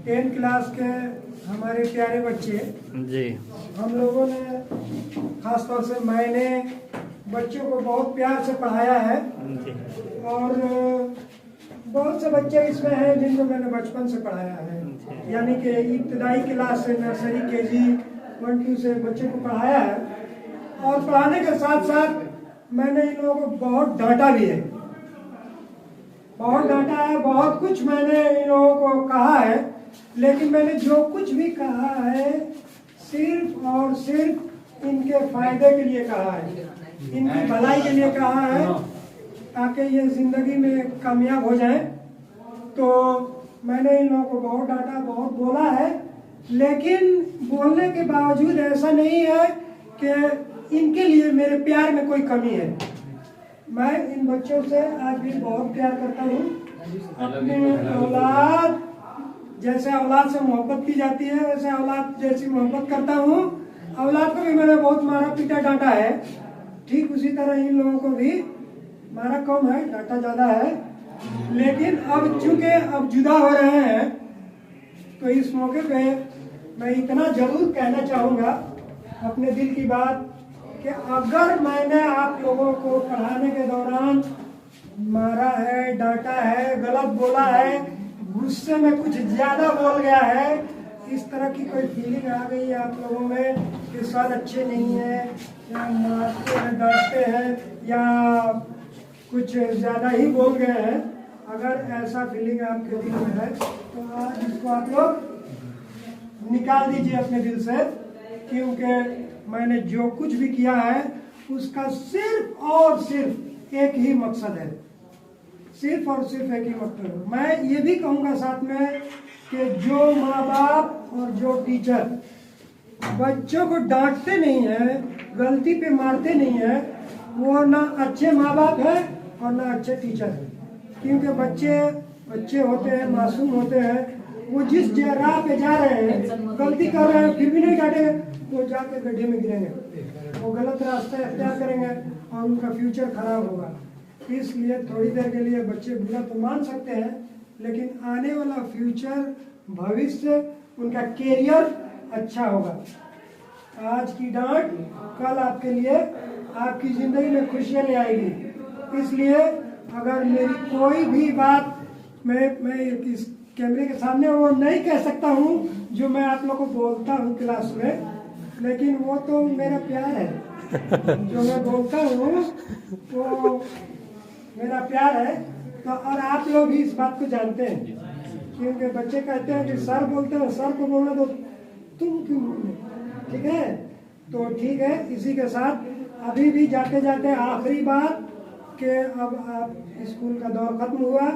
10th class के हमारे प्यारे बच्चे जी, हम लोगों ने खास तौर से मैंने बच्चों को बहुत प्यार से पढ़ाया है जी, और बहुत से बच्चे इसमें हैं जिनको मैंने बचपन से पढ़ाया है, यानी कि इब्तदाई क्लास से नर्सरी KG 1-2 से बच्चे को पढ़ाया है। और पढ़ाने के साथ साथ मैंने इन लोगों को बहुत डांटा भी है, बहुत डांटा है, बहुत कुछ मैंने इन लोगों को कहा है। लेकिन मैंने जो कुछ भी कहा है सिर्फ और सिर्फ इनके फायदे के लिए कहा है, इनकी भलाई के लिए कहा है, ताकि ये जिंदगी में कामयाब हो जाए। तो मैंने इन लोगों को बहुत डांटा, बहुत बोला है, लेकिन बोलने के बावजूद ऐसा नहीं है कि इनके लिए मेरे प्यार में कोई कमी है। मैं इन बच्चों से आज भी बहुत प्यार करता हूँ। अपने औलाद जैसे औलाद से मोहब्बत की जाती है वैसे औलाद जैसी मोहब्बत करता हूँ। औलाद को भी मैंने बहुत मारा पीटा डांटा है, ठीक उसी तरह इन लोगों को भी मारा कम है, डांटा ज़्यादा है। लेकिन अब चूंकि अब जुदा हो रहे हैं तो इस मौके पे मैं इतना जरूर कहना चाहूँगा अपने दिल की बात कि अगर मैंने आप लोगों को पढ़ाने के दौरान मारा है, डांटा है, गलत बोला है, गुस्से में कुछ ज़्यादा बोल गया है, इस तरह की कोई फीलिंग आ गई है आप लोगों में कि सर अच्छे नहीं है या मारते हैं, डांटते हैं या कुछ ज़्यादा ही बोल गए हैं, अगर ऐसा फीलिंग आपके दिल में है तो आज इसको आप लोग निकाल दीजिए अपने दिल से। क्योंकि मैंने जो कुछ भी किया है उसका सिर्फ और सिर्फ एक ही मकसद है, सिर्फ और सिर्फ एक ही मकसद है। मैं ये भी कहूँगा साथ में कि जो माँ बाप और जो टीचर बच्चों को डांटते नहीं हैं, गलती पे मारते नहीं हैं, वो ना अच्छे माँ बाप हैं और ना अच्छे टीचर हैं। क्योंकि बच्चे होते हैं, मासूम होते हैं, वो जिस राह पे जा रहे हैं, गलती कर रहे हैं, फिर भी नहीं डांटे, वो जाकर गड्ढे में गिरेंगे, वो गलत रास्ता अख्तियार करेंगे और उनका फ्यूचर खराब होगा। इसलिए थोड़ी देर के लिए बच्चे बुरा तो मान सकते हैं, लेकिन आने वाला फ्यूचर, भविष्य, उनका कैरियर अच्छा होगा। आज की डांट कल आपके लिए आपकी जिंदगी में खुशियाँ ले आएगी। इसलिए अगर मेरी कोई भी बात मैं इस कैमरे के सामने वो नहीं कह सकता हूँ जो मैं आप लोगों को बोलता हूँ क्लास में, लेकिन वो तो मेरा प्यार है। जो मैं बोलता हूँ वो मेरा प्यार है। तो और आप लोग भी इस बात को जानते हैं, क्योंकि बच्चे कहते हैं कि सर बोलते हैं, सर को बोलना तो तुम क्यों बोले, ठीक है? तो ठीक है, इसी के साथ अभी भी जाते जाते आखिरी बात कि अब आप स्कूल का दौर खत्म हुआ,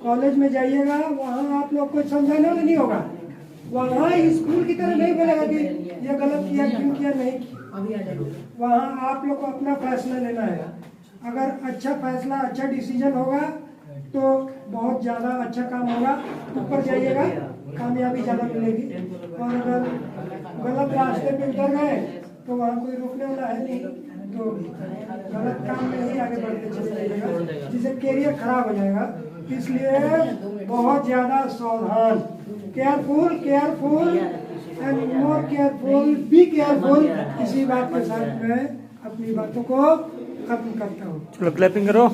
कॉलेज में जाइएगा, वहाँ आप लोग को समझाना नहीं होगा, वहाँ स्कूल की तरह नहीं बोलेगा कि ये गलत किया, क्यों किया, नहीं किया। वहाँ आप लोग को अपना फैसला लेना है। अगर अच्छा फैसला, अच्छा डिसीजन होगा तो बहुत ज़्यादा अच्छा काम होगा, ऊपर जाइएगा, कामयाबी ज़्यादा मिलेगी। और अगर गलत रास्ते पे उतर गए तो वहाँ कोई रोकने वाला है नहीं, तो गलत काम में ही आगे बढ़ते चले जाइएगा, जिससे कैरियर खराब हो जाएगा। इसलिए बहुत ज़्यादा सावधान, careful and more careful, be careful. इसी बात के साथ मैं अपनी बातों को खत्म करता हूँ। चलो क्लैपिंग करो।